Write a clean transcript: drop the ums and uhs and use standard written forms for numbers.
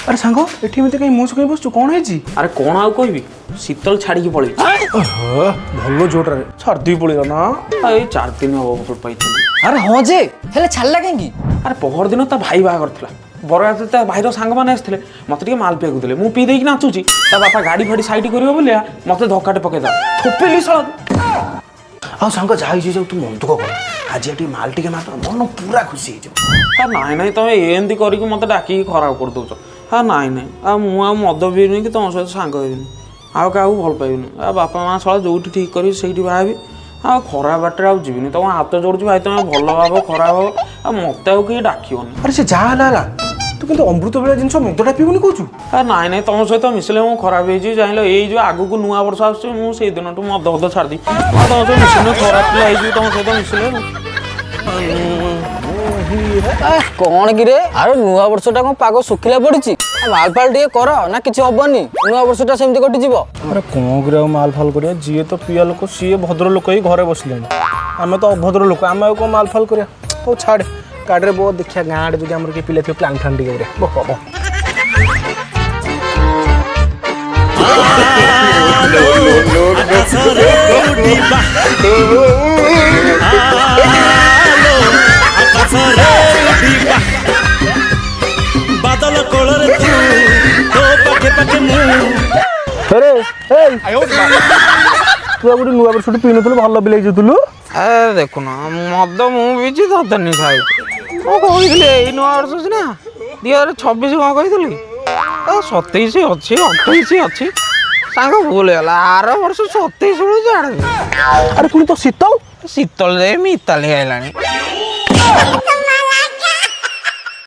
अरे सांग एठी मते कहीं मुंह कहीं बसु कौन है जी? अरे कौन आउ कहबी शीतल छाड़ी की पळई भलो जोटरे छाड़ी पळेला ना ए 4 दिन हो पाई। अरे हाँ जे हेले छाड़ला कहीं अरे पहर दिन ता भाई बाहागर थिला बरयात्री ता भाईर सांग माने आसथिले मते टिके माल पिया देले मु पी देई नाचुची ता बापा गाड़ी फाड़ी साइड करियो बोलिया मते धक्काटे पके दा थोपेली साला आ सांग जाई जे तू मन दुख कर आज एठी माल टिके मार मन पूरा खुशी हे जो। नाई नाई तमे एंती करिक मते डाकी खराब कर दउछ। हाँ नाई नाई आ मु आ मद पीनी कि तुम सहित सांग हेबिनी आ काहू भल पाइबिनी आ बापा माँ साला जोठी ठीक करी सेठी बाहाबी आ खराब बाटे आ जीविनी तुम हाथ जोड़ुची भाई तुम भल भाव खराब भाव आ मते आउ कि डाकिबनी। अरे से जा हला तू किंतु अमृत बेला जिनस मदटा पीबुनी कहू आ नाई नाई तुम सहित मिसले मु खराब हो जान ये जो आगू नुआ वर्ष आसे दिन मद फद छाड़ी तुम सहित मिसले खराब पिला हो तुम सहित मिसले कौन कि रे अरे नुआ वर्षटा कौन पाग सुखिला पड़ी माल फाल टे कर ना किसी हेनी नुआ वर्षटा सेमती कटिज। अरे कौन करे माल फाल करिया जी तो पिया लोक सी भद्र लोक ही घरे बसले आम तो अभद्र लोक आम कौन माल फाल करिया हो छाड़ गाड़ी बो देखिया गाँ आड़े जो आम पिले थे प्लान फ्लान टे बो बादल कोलर तू तो पाखे पाखे मुंह अरे तू गोटे नुआ वर्ष पी नु भल बिल जाऊलु अरे देखुन मद मुझे धरनी खाई कही नुआ वर्ष ना 2026 कौन कही 27 अच्छी 28 अच्छी सांग भूल है आर वर्ष 27 बेलू जाड़ अरे पुणी तो शीतल शीतल मिताली आइलानी